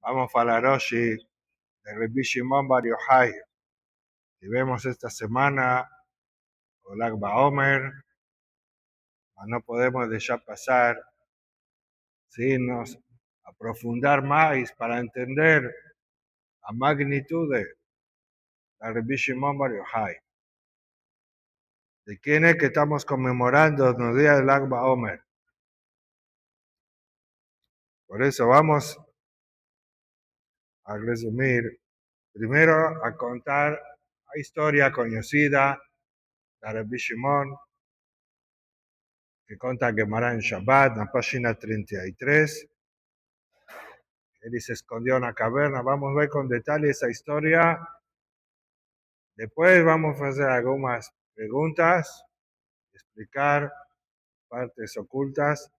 Vamos a hablar hoy de Rabbi Shimon Bar Yochai. Y vemos esta semana o Lag BaOmer, no podemos dejar pasar sin nos aprofundar más para entender la magnitud de Rabbi Shimon Bar Yochai. ¿De quién es que estamos conmemorando en los días del Lag BaOmer? Por eso vamos a resumir, primero a contar la historia conocida de Rabbi Shimon, que conta Gemara en Shabbat, en la página 33. Él se escondió en una caverna. Vamos a ver con detalle esa historia. Después vamos a hacer algunas preguntas, explicar partes ocultas.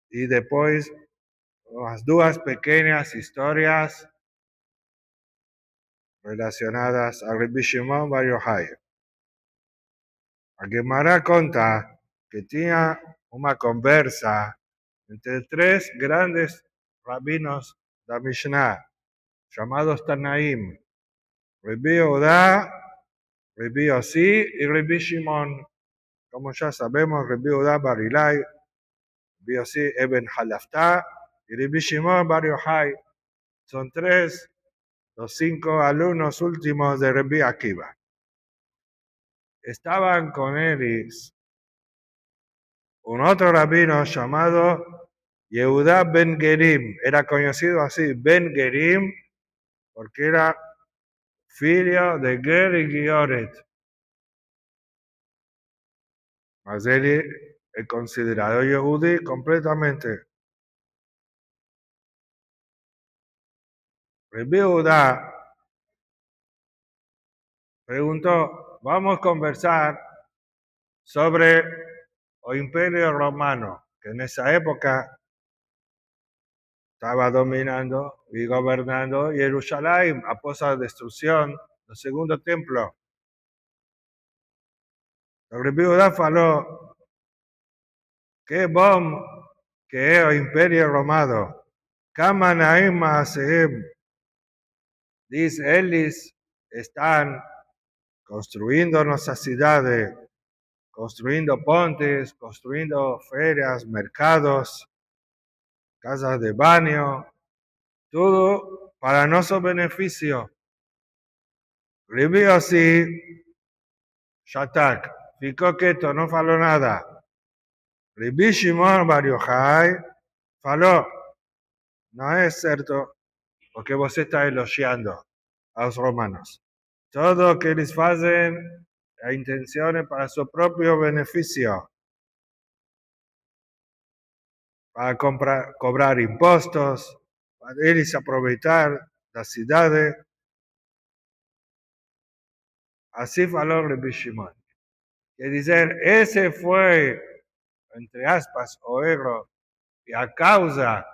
Y después las dos pequeñas historias relacionadas a Rabbi Shimon Bar Yochai. La Gemara cuenta que tenía una conversa entre tres grandes rabinos de la Mishnah, llamados Tanaim: Rabbi Yehuda, Rabbi Yossi y Rabbi Shimon. Como ya sabemos, Rabbi Yehuda Bar Ilai, Rabbi Yossi Eben Halaftá y Rabbi Shimon Bar Yochai son los 5 alumnos últimos de Rabbi Akiva. Estaban con ellos un otro rabino llamado Yehuda Ben Gerim. Era conocido así, Ben Gerim, porque era filho de Ger y Gioret. Mas él es considerado Yehudi completamente. Rabbi Yehuda preguntó: vamos a conversar sobre el Imperio Romano, que en esa época estaba dominando y gobernando Jerusalén após la destrucción del segundo templo. Rabbi Yehuda falou que bom que é o Imperio Romano. Kama naim ma'asehem. Dice, eles están construyendo nuestras ciudades, construyendo pontes, construyendo ferias, mercados, casas de baño, todo para nuestro beneficio. Rabbi Yossi Shatak, ficou quieto, no falou nada. Rabbi Shimon Bar Yochai falou: no es cierto, porque você está elogiando a los romanos. Todo lo que ellos hacen, la intención es para su propio beneficio, para cobrar impuestos, para ellos aprovechar las ciudades. Así faló Rabbi Shimon. Es decir, ese fue, entre aspas, o error, y a causa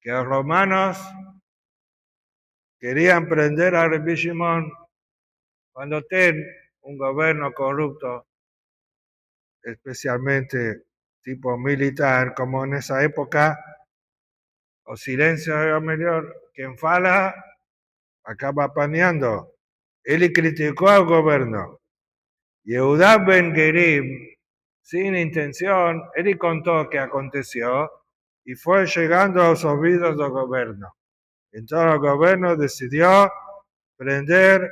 que los romanos querían prender a Rabbi Shimon cuando tienen un gobierno corrupto, especialmente tipo militar, como en esa época, o silencio es mejor. Quien fala acaba apañando. Él criticó al gobierno. Yehuda Ben Gerim, sin intención, él contó qué aconteció y fue llegando a los oídos del gobierno. Entonces el gobierno decidió prender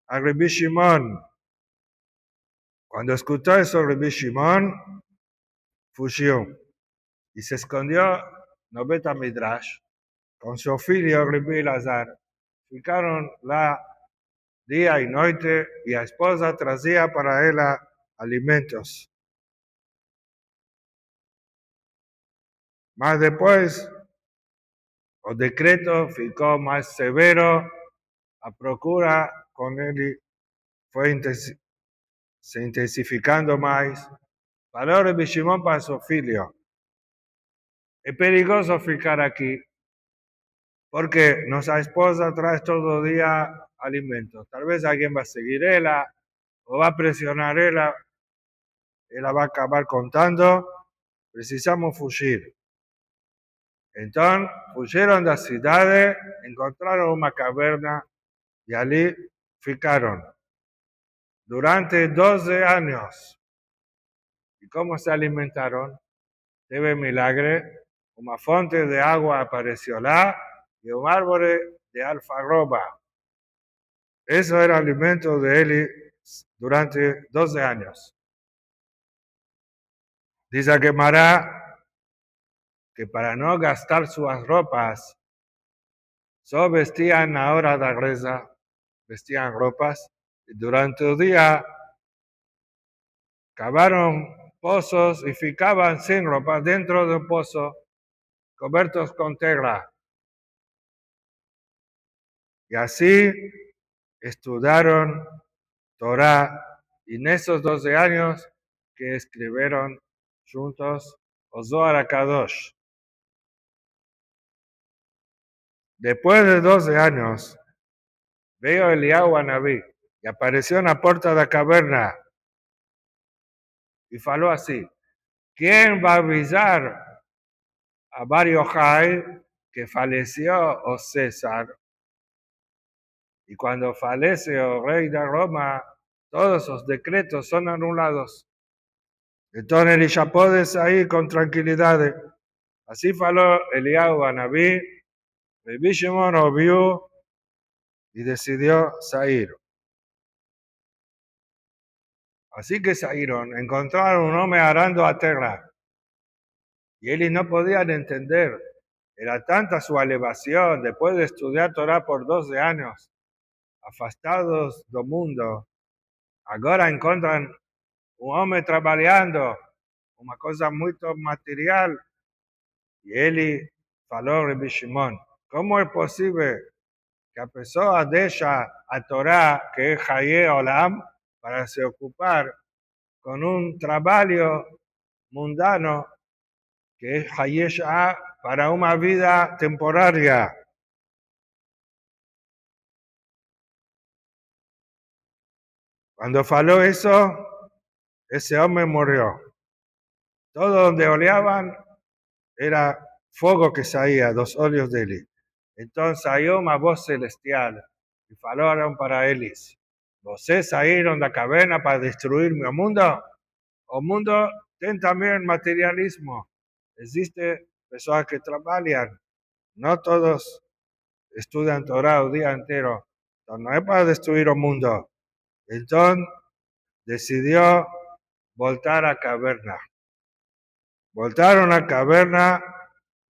a Rabbi Shimon. Cuando escuchó eso, Rabbi Shimon fugió y se escondió en Bet Midrash con su filho Rabbi Elazar. Ficaron lá día y noche y la esposa trazía para él alimentos. Mas después el decreto ficó más severo, la procura con él fue se intensificando más. Falou Rabbi Shimon para su filho: es peligroso ficar aquí, porque nuestra esposa trae todo el día alimentos. Tal vez alguien va a seguir ella, o va a presionar ella va a acabar contando. Precisamos fugir. Entonces fueron de la ciudad, encontraron una caverna y allí ficaron durante 12 años. ¿Y cómo se alimentaron? Teve milagre, una fuente de agua apareció lá y un árbol de alfarroba. Eso era el alimento de Eli durante 12 años. Dice Gemara que para no gastar sus ropas, solo vestían a hora de reza, vestían ropas, y durante el día cavaron pozos y ficaban sin ropa dentro del pozo, cubiertos con tela. Y así estudiaron Torah, y en esos 12 años que escribieron juntos o Zohar HaKadosh. Después de 12 años, veo Eliyahu Anabí y apareció en la puerta de la caverna y faló así: ¿quién va a avisar a Bar Yochai que falleció o César? Y cuando fallece el rey de Roma, todos los decretos son anulados. Entonces Elisha puede salir con tranquilidad. Así faló Eliyahu Anabí, Rabbi Shimon lo vio y decidió salir. Así que salieron, encontraron un hombre arando a tierra. Y ellos no podían entender. Era tanta su elevación después de estudiar Torah por 12 años, afastados del mundo. Ahora encuentran un hombre trabajando, una cosa muy material. Y él faló Rabbi Shimon: ¿cómo es posible que a pesar de ella a Torah, que es Haye Olam, para se ocupar con un trabajo mundano que es Haye Shah para una vida temporaria? Cuando faló eso, ese hombre murió. Todo donde oleaban era fuego que salía, los óleos de él. Entonces salió una voz celestial y falaron para ellos: ¿Vocês salieron de la caverna para destruir mi mundo? O mundo tiene también materialismo. Existe personas que trabajan, no todos estudian Torah el día entero. Entonces no es para destruir el mundo. Entonces decidió voltar a la caverna. Voltaron a la caverna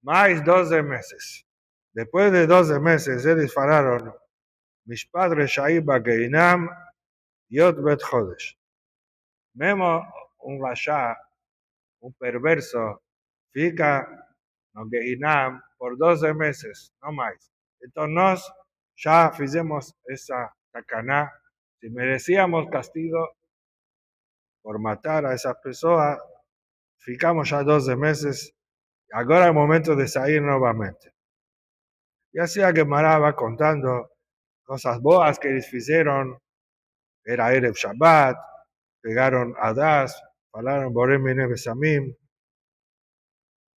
más 12 meses. Después de 12 meses, ellos falaron: mis padres Shaiba Geinam Yot Bet Chodesh. Vemos un rasha, un perverso, fica en Geinam por 12 meses, no más. Entonces, ya hicimos esa tacaná. Si merecíamos castigo por matar a esas personas, ficamos ya 12 meses. Ahora es el momento de salir nuevamente. Y así a Gemara va contando cosas boas que ellos hicieron. Era Erev Shabbat, pegaron a Das, falaron Borem Mine Besamim,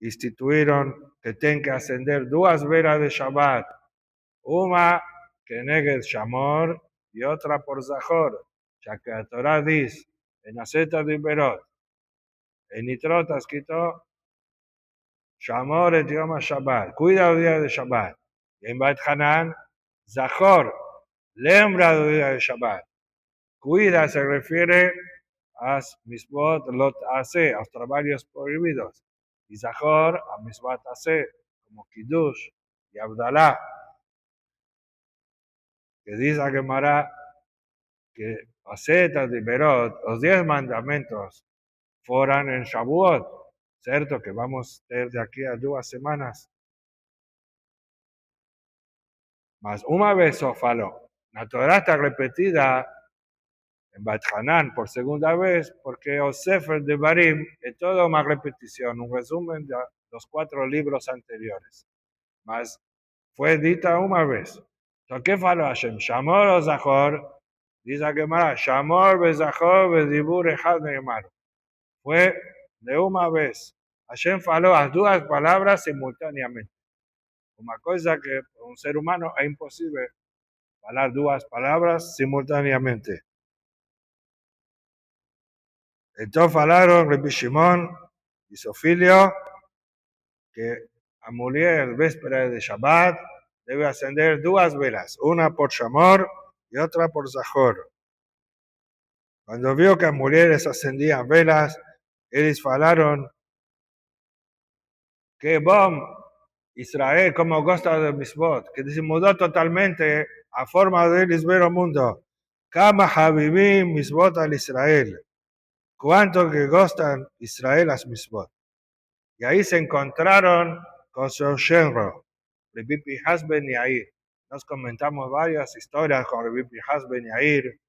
instituyeron que tienen que ascender 2 veras de Shabbat, una que negue Shamor y otra por Zahor, ya que la Torah dice en Aseta de Berot, en Nitro está escrito Shamor et Yom Shabbat, cuida el día de Shabbat. Y en Bat Hanan, Zahor, lembra del día de Shabbat. Cuida se refiere a misbot lot hace, a los trabajos prohibidos. Y Zahor a misbot hace, como Kiddush y Abdalá. Que dice a Gemara que Aseta de Berot, los 10 mandamientos, fueran en Shavuot. Cierto que vamos a tener de aquí a 2 semanas. Mas una vez o faló. La Torah está repetida en Bat Hanan por segunda vez, porque el Sefer de Barim es toda una repetición, un resumen de los 4 libros anteriores. Mas fue dita una vez. Entonces, ¿qué faló Hashem? Shamor o Zahor. Dice a Gemara, Shamor be Zahor be Dibur Echad Neymar. Fue de una vez. Hashem faló las 2 palabras simultáneamente. Una cosa que para un ser humano es imposible hablar dos palabras simultáneamente. Entonces hablaron Rabbi Shimon y su filho que a mujer véspera de Shabbat debe acender dos velas, una por Shamor y otra por Zahor. Cuando vio que las mujeres acendían velas, ellos falaron que bom, Israel como gosta de Misbot, que se mudó totalmente a forma de ellos ver el mundo. Kama Habibim Misbot al Israel. Cuánto que gustan Israel las Misbot. Y ahí se encontraron con su genro, Rabbi Pinhas ben Yair. Nos comentamos varias historias con Rabbi Pinhas ben Yair.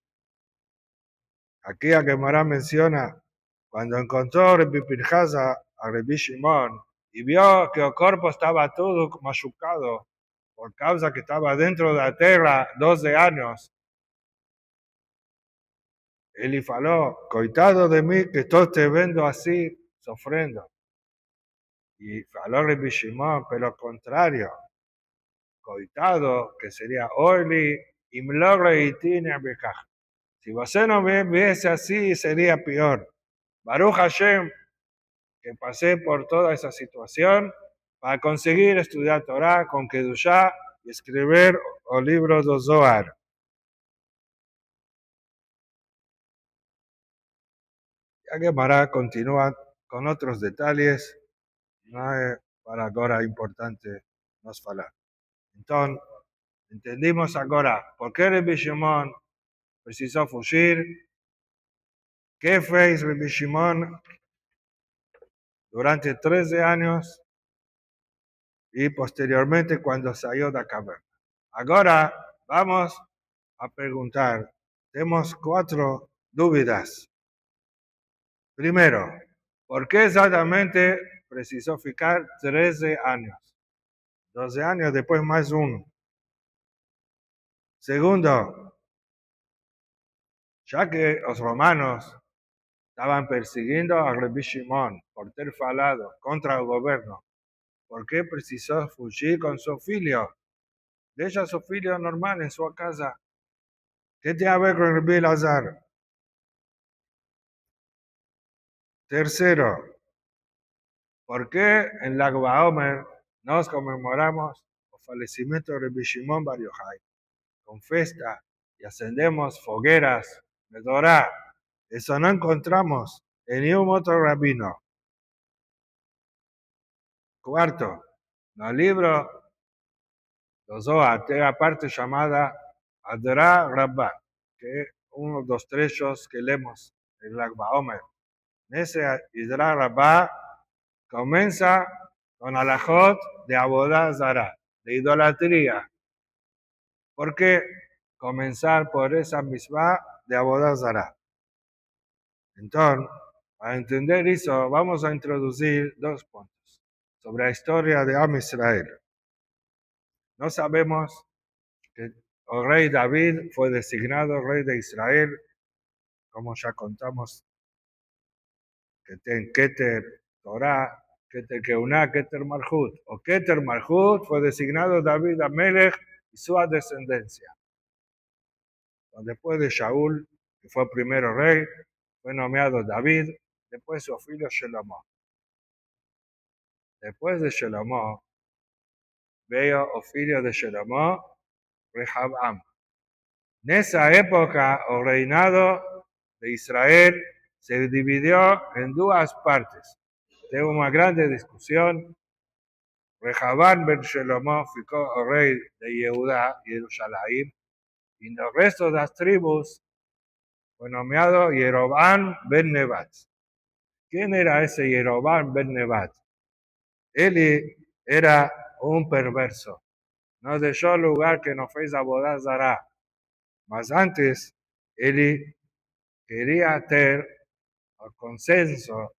Aquí a Gemara menciona, cuando encontró Rabbi Pinhas a Rabbi Shimon y vio que el cuerpo estaba todo machucado por causa que estaba dentro de la tierra 12 años, él le faló, coitado de mí que estoy te vendo así, sufriendo. Y faló Rabbi Shimon, pero lo contrario, coitado, que sería Orli, y Mlogre y Tine Bekaj. Si vos no me viese así, sería peor. Baruch Hashem, que pasé por toda esa situación para conseguir estudiar Torah con Kedushá y escribir el libro de Zohar. Ya que Mará continúa con otros detalles, no es para ahora importante nos falar. Entonces, entendimos ahora por qué Rabbi Shimon precisó fugir, qué fez Rabbi Shimon durante 13 años y posteriormente cuando salió de la caverna. Ahora vamos a preguntar, tenemos 4 dudas. Primero, ¿por qué exactamente precisó ficar 13 años? 12 años, después más uno. Segundo, ya que los romanos estaban persiguiendo a Rabbi Shimon por ter falado contra el gobierno, ¿por qué precisó fugir con su filho? Deja a su filho normal en su casa. ¿Qué tiene que ver con Rabbi Lazar? Tercero, ¿por qué en Lag BaOmer nos conmemoramos el fallecimiento de Rabbi Shimon Bar Yochai con fiesta y ascendemos fogueras de Torah? Eso no encontramos en ningún otro rabino. Cuarto, en el libro de Zohar hay una parte llamada Adra Rabbah, que es uno de los trechos que leemos en Lag BaOmer. En ese Adra Rabbah comienza con alajot de Abodá Zará, de idolatría. ¿Por qué comenzar por esa misma de Abodá Zará? Entonces, para entender eso, vamos a introducir 2 puntos sobre la historia de Am Israel. No sabemos que el rey David fue designado rey de Israel, como ya contamos, que tiene Keter, Torah, Keter Keuná, Keter Malchut. O Keter Malchut fue designado David Amelech y su descendencia. Después de Shaul, que fue el primero rey, fue nombrado David, después su filho Shelomo. Después de Shelomo, veo el filho de Shelomo, Rehabam. En esa época, el reinado de Israel se dividió en 2 partes. Tengo una grande discusión. Rehabam ben Shelomo ficó el rey de Yehudá y Jerusalén, y en el resto de las tribus fue nombrado Jeroboam ben Nebat. ¿Quién era ese Jeroboam ben Nebat? Él era un perverso. No dejó lugar que no fuese Abodá Zará. Mas antes, él quería tener el consenso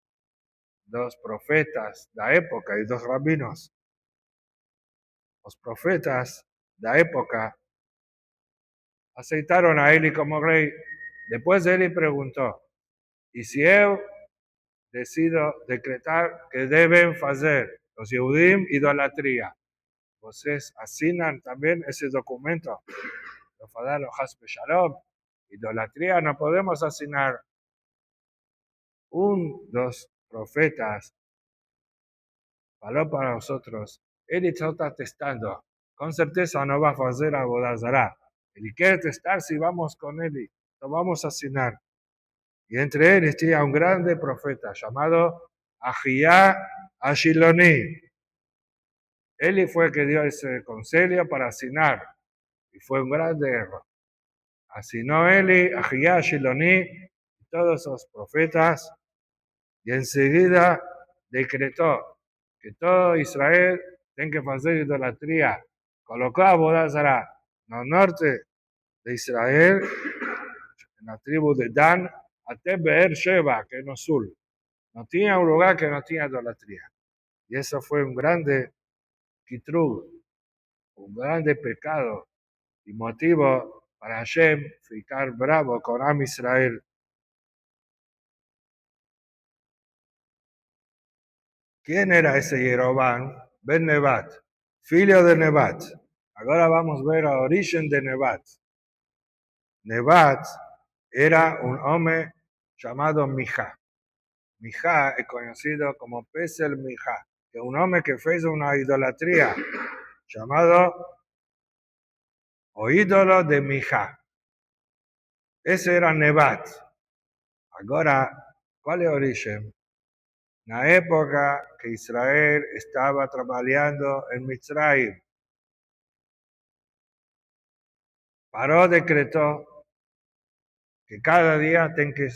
de los profetas de la época y de los rabinos. Los profetas de la época aceptaron a él como rey. Después él preguntó, ¿y si yo decido decretar que deben hacer los Yehudim idolatría? ustedes asignan también ese documento. Lo falaron Hasbe Shalom. Idolatría no podemos asignar dos profetas. Faló para nosotros. Él está testando. Con certeza no va a hacer Abodazará. Él quiere testar si vamos con él. Lo vamos a asignar. Y entre él estaba un grande profeta llamado Ahiyá Ashiloni. Él fue el que dio ese consejo para asignar. Y fue un grande error. Asignó él, Ahiyá Ashiloni, y todos esos profetas. Y enseguida decretó que todo Israel tiene que hacer idolatría. Colocó a Abodazará en el norte de Israel, en la tribu de Dan, hasta Beer Sheba, que es en el sur. No tenía un lugar que no tenía idolatría. Y eso fue un grande kitrug, un grande pecado y motivo para Hashem ficar bravo con Am Israel. ¿Quién era ese Jeroboam? Ben Nebat, filho de Nebat. Ahora vamos a ver el origen de Nebat. Nebat era un hombre llamado Mija. Mija es conocido como Pesel Mija, que es un hombre que hizo una idolatría llamado o ídolo de Mija. Ese era Nebat. Ahora, ¿cuál es el origen? En la época que Israel estaba trabajando en Mitzrayim, Paró decretó que cada día tienen que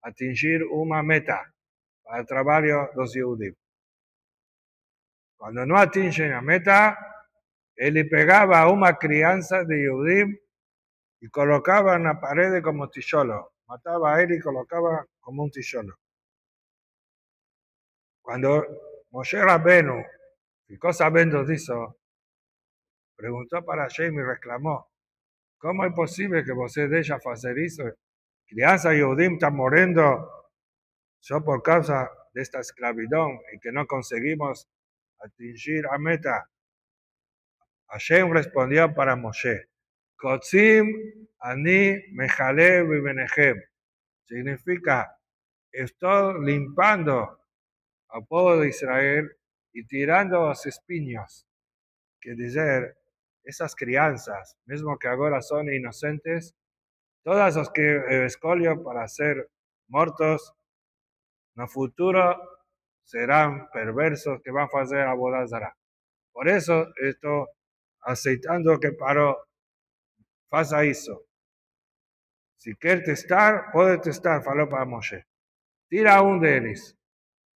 atingir una meta para el trabajo de los judíos. Cuando no atingen la meta, él pegaba a una crianza de judíos y colocaba en la pared como tijolo. Mataba a él y colocaba como un tijolo. Cuando Moshe Rabenu ficó sabiendo de eso, preguntó para Hashem y reclamó: ¿cómo es posible que usted deje hacer eso? Crianza y Udim están muriendo solo por causa de esta esclavitud y que no conseguimos atingir a meta. Hashem respondió para Moshe: Kotzim ani mejale vivenejem. Significa, estoy limpiando al pueblo de Israel y tirando los espinos. Que decir, esas crianzas, mismo que ahora son inocentes, todas los que escolio para ser muertos, en el futuro serán perversos que van a hacer Abodazará. Por eso estoy aceitando que Paró faça eso. Si quiere testar, puede testar, faló para Moshe. Tira a un de ellos.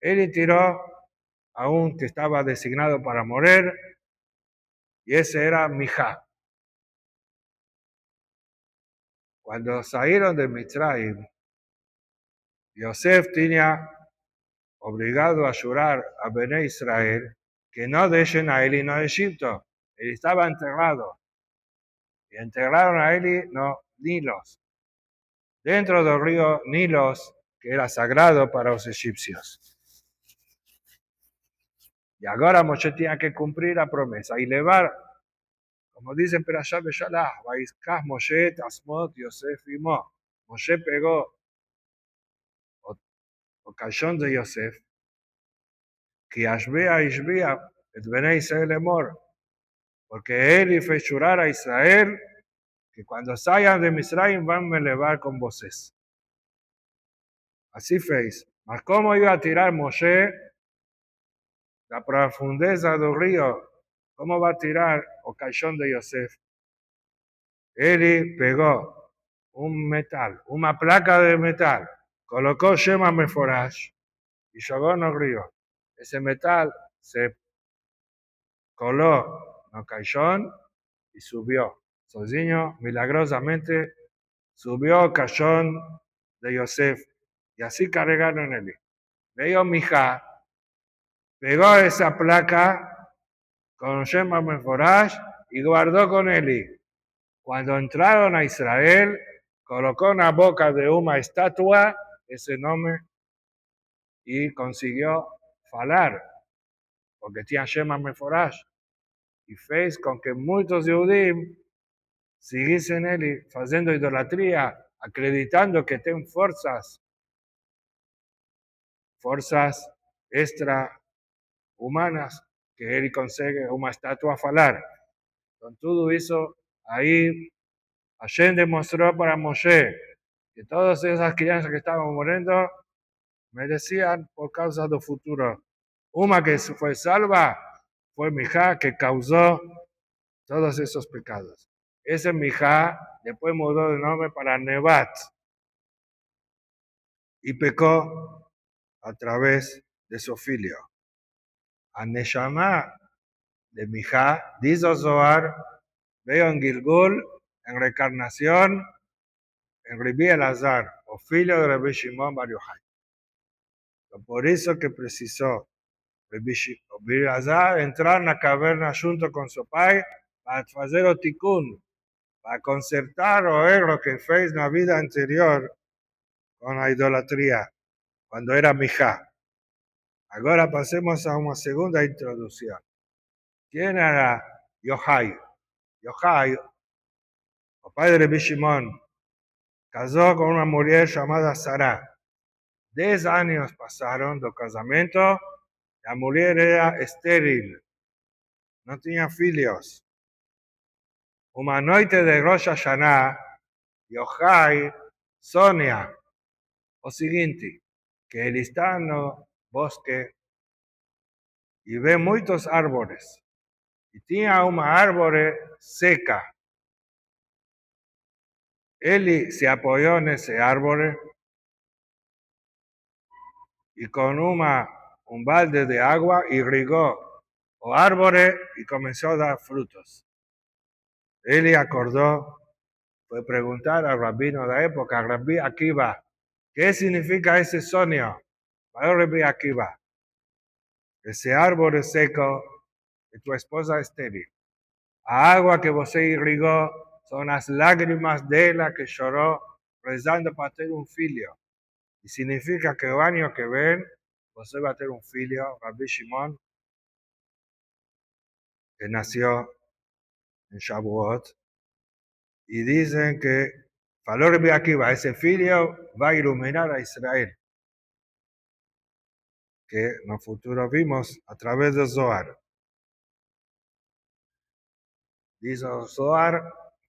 Él tiró a un que estaba designado para morir, y ese era Mija. Cuando salieron de Mitzrayim, Yosef tenía obligado a jurar a Bené Israel que no dejen a Eli en Egipto. Él estaba enterrado. Y enterraron a Eli no Nilos, dentro del río Nilos, que era sagrado para los egipcios. Y ahora Moshe tenía que cumplir la promesa y llevar, como dicen Perashat Beshalach, Vaiskach Moshe Tasmot Yosef Imo. Moshe pegó el cayón de Yosef, que Ashbea Ishbea et Bnei Israel Emor, porque él hizo jurar a Israel que cuando salgan de Misraim van a elevar con voces. Así fez. Mas cómo iba a tirar Moshe la profundeza del río? ¿Cómo va a tirar el cayón de Yosef? Él pegó un metal, una placa de metal, colocó Shema Meforash y jugó en el río. Ese metal se coló en el cayón y subió. Sozinho, milagrosamente, subió el cayón de Yosef y así cargaron él. Veio Mija, pegó esa placa con Shema Meforash y guardó con él. Cuando entraron a Israel, colocó en la boca de una estatua ese nombre y consiguió falar, porque tenía Shema Meforash. y fez com que muchos Yehudim seguissem ele fazendo idolatría, acreditando que tem forças extra-humanas, que ele consegue uma estátua falar. Con todo eso, ahí Hashem demostró para Moshe que todas esas crianças que estaban muriendo merecían por causa del futuro. Una que fue salva fue Mijá, que causó todos esos pecados. Ese Mijá después mudó de nombre para Nebat y pecó a través de su filio. A Neshama de Mijá, dice Zohar, veo en Gilgul, en reencarnación, en Rabbi Elazar, o filho de Rabbi Shimon Bar Yochai. Por eso que precisó Rabbi Elazar entrar en la caverna junto con su pai para hacer o tikkun, para concertar o lo que fez en la vida anterior con la idolatría, cuando era Mijá. Ahora pasemos a una segunda introducción. ¿Quién era Yochai? Yochai, el padre de Rabbi Shimon, casó con una mujer llamada Sarah. 10 años pasaron del casamiento, la mujer era estéril, no tenía filhos. Una noche de Rosh Hashanah, Yochai sonha o siguiente, que él está en el bosque y ve muchos árboles. Y tenía una árbol seca. Él se apoyó en ese árbol y con un balde de agua irrigó el árbol y comenzó a dar frutos. Él acordó, fue preguntar al rabino de la época, Rabbi Akiva, ¿qué significa ese sueño? Para Rabbi Akiva, ese árbol es seco y tu esposa es estéril. La agua que você irrigó son las lágrimas de ella que lloró rezando para tener un filho. Y significa que el año que ven, você va a tener un filho, Rabbi Shimon, que nació en Shavuot. Y dicen que, faló Rabbi Akiva, ese filho va a iluminar a Israel, que en el futuro vimos a través de Zohar. Dice Zohar,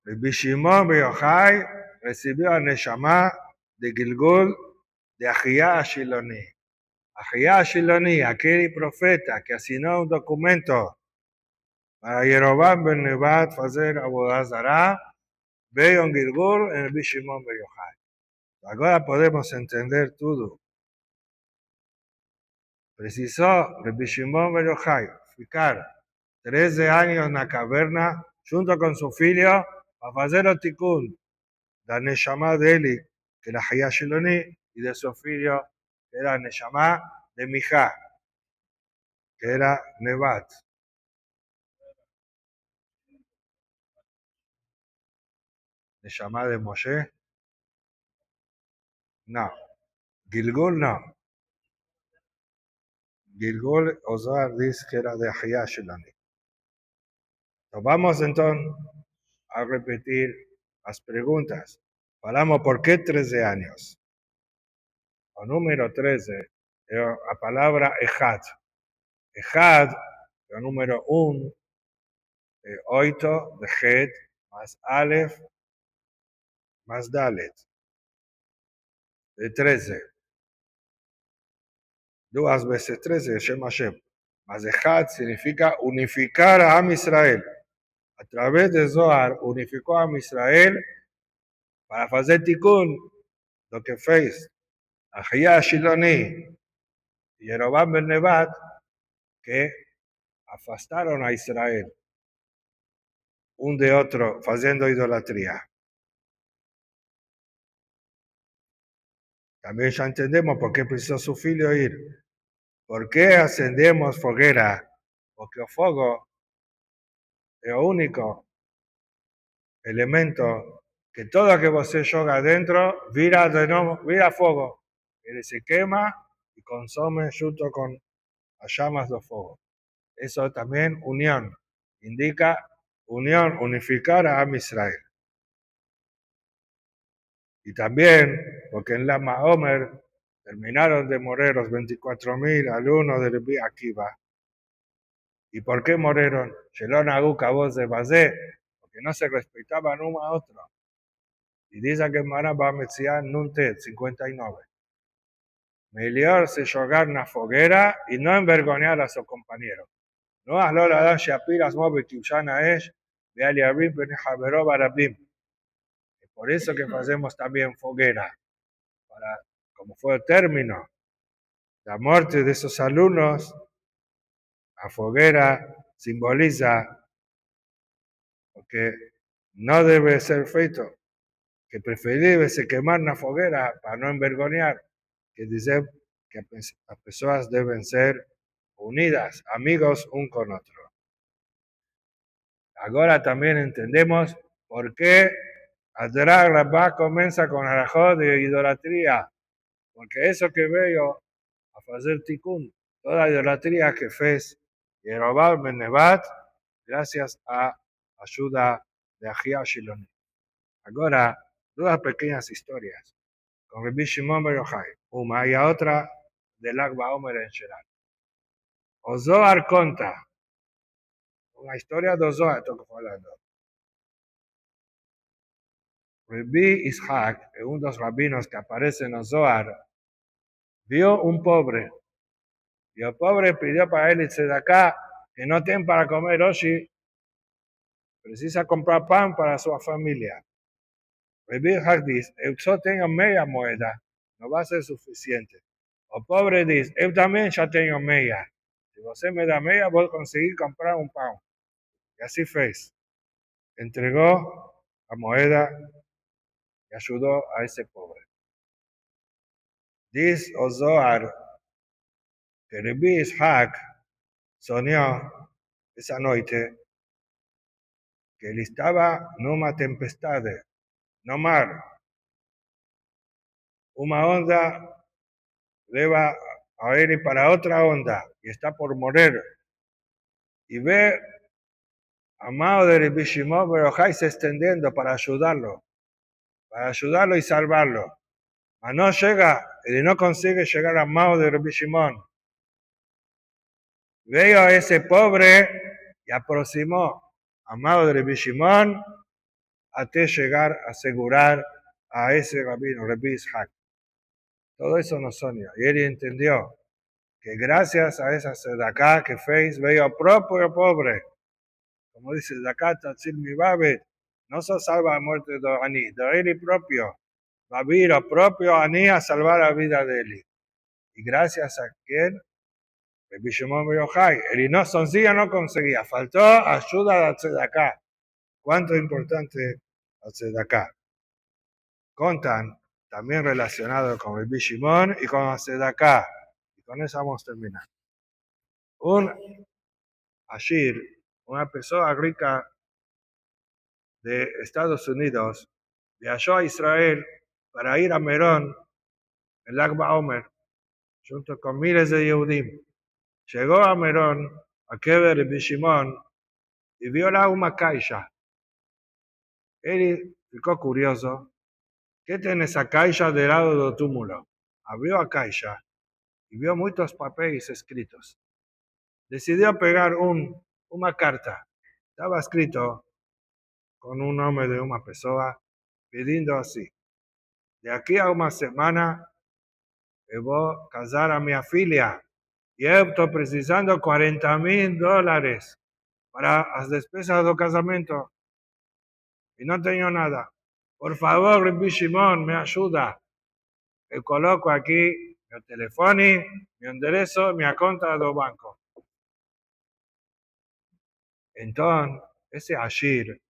Rabbi Shimon ben Yochai recibió a Neshama de Gilgul de Ahiyá Ashiloni. Ahiyá Ashiloni, aquel profeta que asignó un documento para Jeroboam ben Nebat hacer Avodah Zará, veo en Gilgul en Rabbi Shimon ben Yochai. Ahora podemos entender todo. Precisó Rabbi Shimon ben Yochai ficar 13 años en la caverna junto con su filho para hacer el tikkun de Neshama de Eli, que era Ahiyá Ashiloni, y de su filho, que era Neshama de Mijá, que era Nebat. Neshama de Moshe, no. Gilgul no. Gilgul, Ozar dice que era de Ahiyá Ashiloni. Vamos entonces a repetir las preguntas. Hablamos por qué 13 años. El número 13 es la palabra Ejad. Ejad, el número 1, de 8, de Het, más Aleph, más Dalet. De 13. 2 veces 13, Shem Hashem. Más Ejad significa unificar a Am Israel. A través de Zohar unificó a Am Israel para hacer tikkun, lo que fez Ahiyá Ashiloni y Jeroboam ben Nebat, que afastaron a Israel un de otro haciendo idolatría. También ya entendemos por qué precisó su filho ir. ¿Por qué acendemos foguera? Porque el fuego es el único elemento que todo que você joga adentro vira de nuevo, vira fuego. Él se quema y consume junto con las llamas del fuego. Eso también unión. indica unión, unificar a Am Israel. Y también porque en la Omer terminaron de morir los 24.000 alumnos de Rabbi Akiva. ¿Y por qué murieron? Shelon Hagu Kavod de Bazé, porque no se respetaban uno a otro. Y dice que Marabá Metzián Nuntet 59. Mejor se jogar en la foguera y no envergonzar a su compañero. No hazlo la dan Shapiras Mobe Kiushana Esh, de Aliabim Benejaberó Barabim. Por eso que hacemos también foguera, para, como fue el término, la muerte de esos alumnos, la foguera simboliza, porque no debe ser feito, que preferible se quemar una foguera para no envergonzar, que dice que las personas deben ser unidas, amigos un con otro. Ahora también entendemos por qué Atrás Rabá comienza con Arajot de idolatría, porque eso que veo a hacer tikkun, toda idolatría que fez Yerobal ben Nebat, gracias a ayuda de Ajía Shiloni. Ahora, dos pequeñas historias con Rabbi Shimon ben Yochai, una y otra del Lag BaOmer en Sherat. O Zohar conta, una historia de Zohar, estoy hablando. Rabbi Ishak, uno de los rabinos que aparece en el Zohar, vio un pobre, y el pobre pidió para él y acá que no tiene para comer hoy, precisa comprar pan para su familia. Rabbi Ishak dice, yo solo tengo media moneda, no va a ser suficiente. El pobre dice, yo también ya tengo media. Si usted me da media, voy a conseguir comprar un pan. Y así fez. Entregó la moneda y ayudó a ese pobre. Dice o Zohar que Rabbi Ishak soñó esa noche que él estaba en una tempestad, no mar. Una onda lleva a él para otra onda y está por morir. Y ve a Mao de Rabbi Shimon ben Yochai se extendiendo para ayudarlo y salvarlo. Mas no llega, él no consigue llegar a Mao de Rabbi Shimon. Veo a ese pobre y aproximó a Mao de Rabbi Shimon hasta llegar a asegurar a ese rabino, Rabbi Ishak. Todo eso no soñó. Y él entendió que gracias a esa sedaká que fez, veo propio pobre. Como dice Sedaká Tatzil mi Babet, no se salva la muerte de Ani, de él propio. Va a vir el propio Ani a salvar la vida de él. Y gracias a quien, Rabbi Shimon ben Yochai, él no sencilla no conseguía, faltó ayuda de Sedaká. Cuánto importante la Sedaká. Contan también relacionado con el Shimon y con la Sedaká. Y con eso vamos a terminar. Un Ashir, una persona rica de Estados Unidos, viajó a Israel para ir a Merón, el Lag BaOmer, junto con miles de Yehudim. Llegó a Merón, a Kever el Shimon, y vio la una caixa. Él ficó curioso. ¿Qué tiene esa caixa del lado del túmulo? Abrió la caixa y vio muchos papeles escritos. Decidió pegar una carta. Estaba escrito con un nombre de una persona pidiendo así. De aquí a una semana voy a casar a mi filia y estoy precisando $40,000 para las despesas del casamiento y no tengo nada. Por favor, Rabbi Shimon, me ayuda. Le coloco aquí mi teléfono, mi enderezo, mi cuenta del banco. Entonces, ese Ashir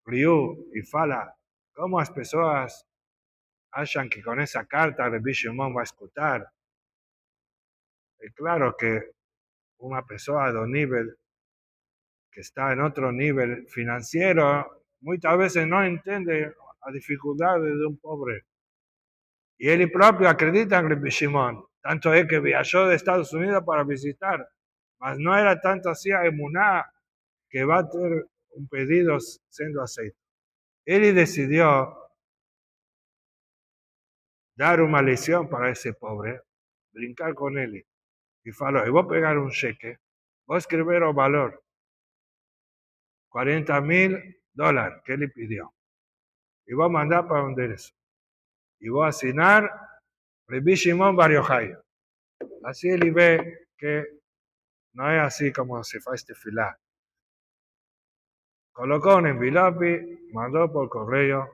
rió y fala, ¿cómo las personas achan que con esa carta Rabbi Shimon va a escuchar? Es claro que una persona de un nivel que está en otro nivel financiero, muchas veces no entiende las dificultades de un pobre. Y él propio acredita en Rabbi Shimon, tanto es que viajó de Estados Unidos para visitar, mas no era tanto así a emuná que va a tener un pedido siendo aceito. Él decidió dar una lección para ese pobre, brincar con él. Y falou, eu vou pegar un cheque, vou escrever o valor, $40,000 que él pidió. Y voy a mandar para un enderezo. Y voy a asignar Rabbi Shimon Bar Yochai. Así él ve que no es así como se hace tefilá. Colocó un envelope, mandó por correo.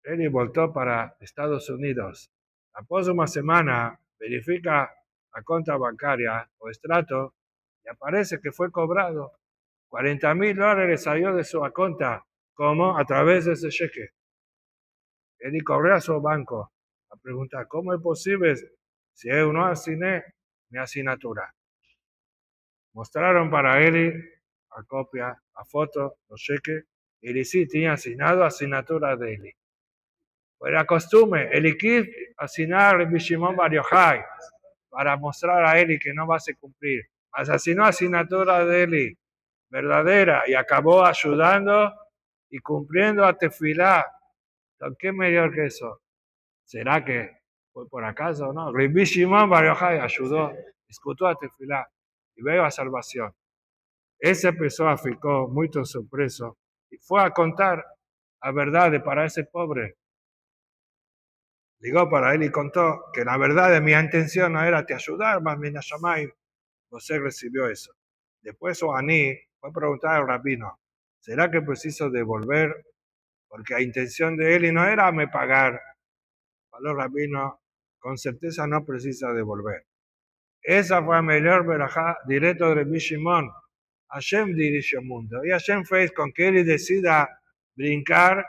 Él voltó para Estados Unidos. Después de una semana, verifica la cuenta bancaria o extrato y aparece que fue cobrado. $40,000 salió de su cuenta. ¿Cómo? A través de ese cheque. Él corrió a su banco a preguntar, ¿cómo es posible si yo no asigné mi asignatura? Mostraron para él la copia, la foto, los cheques. Él sí tenía asignado asignatura de él. Pues la costumbre, él quiso asignar Rabbi Shimon Bar Yochai para mostrar a él que no va a se cumplir. Mas asignó asignatura de él verdadera y acabó ayudando y cumpliendo a tefilá. ¿Qué mejor que eso? ¿Será que fue por acaso o no? Rabbi Shimon Bar Yochai ayudó, escutó a tefilá y veo a salvación. Esa persona ficó muy sorpreso y fue a contar la verdad para ese pobre. Ligó para él y contó que la verdad mi intención no era te ayudar, mas mi Nashamay, José recibió eso. Después Oani fue a preguntar al rabino, ¿será que preciso devolver? Porque la intención de él no era me pagar. Para el rabino, con certeza no precisa devolver. Esa fue la mejor verajá directo de Rabbi Shimon. Hashem dirige el mundo. Y Hashem fue con que él decida brincar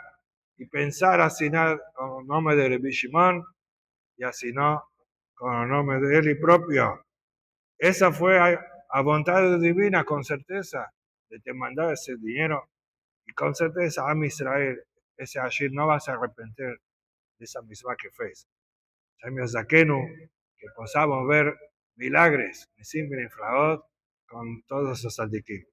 y pensar asignar con el nombre de Rabbi Shimon y asignó con el nombre de él propio. Esa fue a voluntad divina, con certeza, de te mandar ese dinero. Y con certeza a Israel, ese Ashir no vas a arrepentir de esa misma que fez. Que podamos ver milagres, con todos los saldiquín.